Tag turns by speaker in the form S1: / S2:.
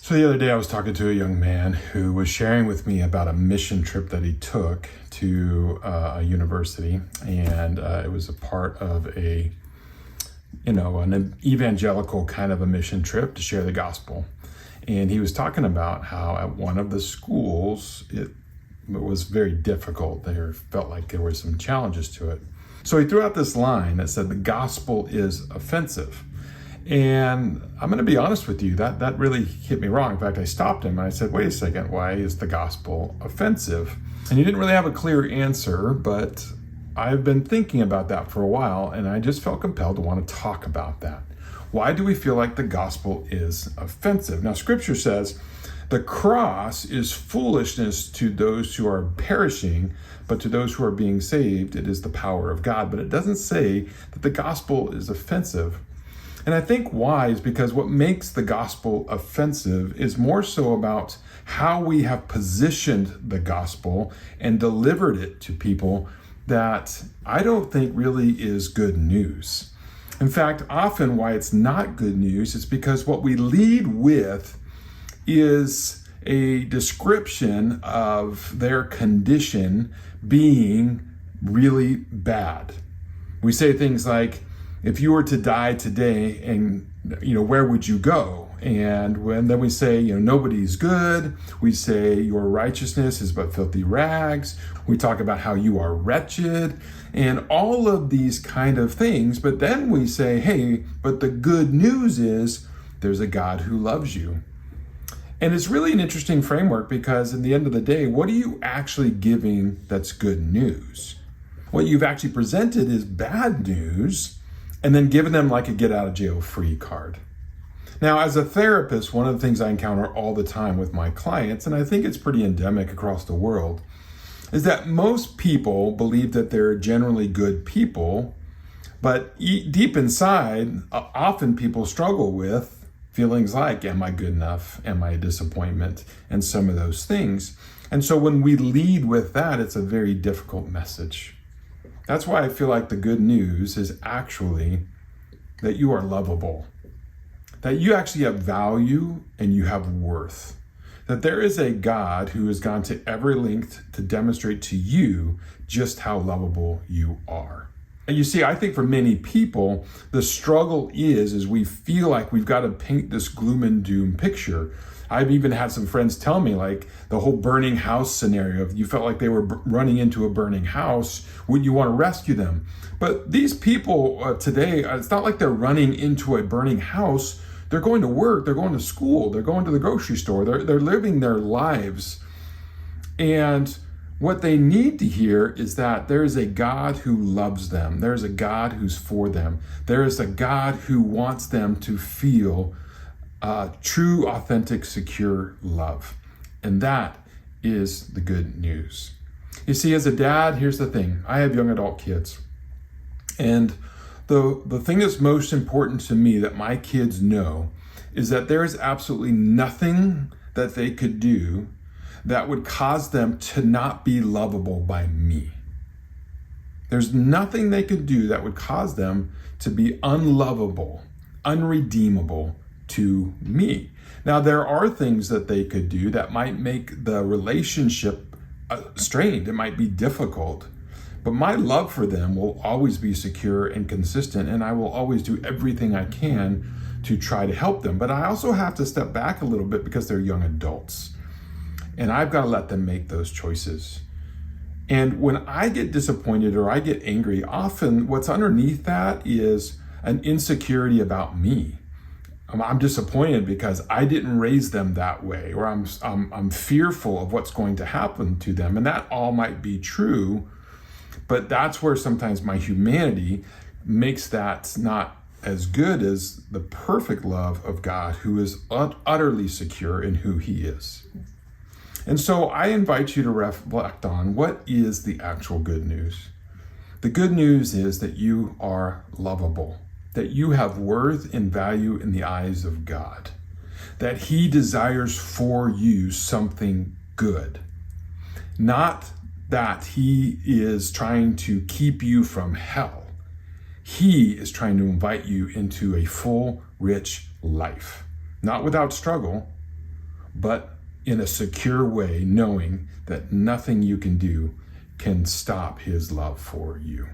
S1: So the other day I was talking to a young man who was sharing with me about a mission trip that he took to a university, and it was a part of an evangelical kind of a mission trip to share the gospel. And he was talking about how at one of the schools, it was very difficult. There felt like there were some challenges to it. So he threw out this line that said, the gospel is offensive. And I'm going to be honest with you, that really hit me wrong. In fact, I stopped him and I said, wait a second, why is the gospel offensive? And he didn't really have a clear answer, but I've been thinking about that for a while, and I just felt compelled to want to talk about that. Why do we feel like the gospel is offensive? Now, Scripture says the cross is foolishness to those who are perishing, but to those who are being saved, it is the power of God. But it doesn't say that the gospel is offensive. And I think why is because what makes the gospel offensive is more so about how we have positioned the gospel and delivered it to people that I don't think really is good news. In fact, often why it's not good news is because what we lead with is a description of their condition being really bad. We say things like, if you were to die today, and where would you go? And then we say, nobody's good. We say your righteousness is but filthy rags. We talk about how you are wretched and all of these kind of things. But then we say, hey, but the good news is there's a God who loves you. And it's really an interesting framework because in the end of the day, what are you actually giving that's good news? What you've actually presented is bad news, and then given them like a get out of jail free card. Now, as a therapist, one of the things I encounter all the time with my clients, and I think it's pretty endemic across the world, is that most people believe that they're generally good people, but deep inside, often people struggle with feelings like, am I good enough? Am I a disappointment? And some of those things. And so when we lead with that, it's a very difficult message. That's why I feel like the good news is actually that you are lovable, that you actually have value and you have worth, that there is a God who has gone to every length to demonstrate to you just how lovable you are. And you see, I think for many people, the struggle is we feel like we've got to paint this gloom and doom picture. I've even had some friends tell me, like, the whole burning house scenario. If you felt like they were running into a burning house, would you want to rescue them? But these people today, it's not like they're running into a burning house. They're going to work, they're going to school, they're going to the grocery store, they're living their lives. And what they need to hear is that there is a God who loves them. There is a God who's for them. There is a God who wants them to feel true, authentic, secure love. And that is the good news. You see, as a dad, here's the thing. I have young adult kids. And the thing that's most important to me that my kids know is that there is absolutely nothing that they could do that would cause them to not be lovable by me. There's nothing they could do that would cause them to be unlovable, unredeemable to me. Now, there are things that they could do that might make the relationship strained. It might be difficult, but my love for them will always be secure and consistent, and I will always do everything I can to try to help them. But I also have to step back a little bit because they're young adults, and I've got to let them make those choices. And when I get disappointed or I get angry, often what's underneath that is an insecurity about me. I'm disappointed because I didn't raise them that way, or I'm fearful of what's going to happen to them. And that all might be true, but that's where sometimes my humanity makes that not as good as the perfect love of God, who is utterly secure in who he is. And so I invite you to reflect on what is the actual good news. The good news is that you are lovable, that you have worth and value in the eyes of God, that he desires for you something good, not that he is trying to keep you from hell. He is trying to invite you into a full, rich life, not without struggle, but in a secure way, knowing that nothing you can do can stop his love for you.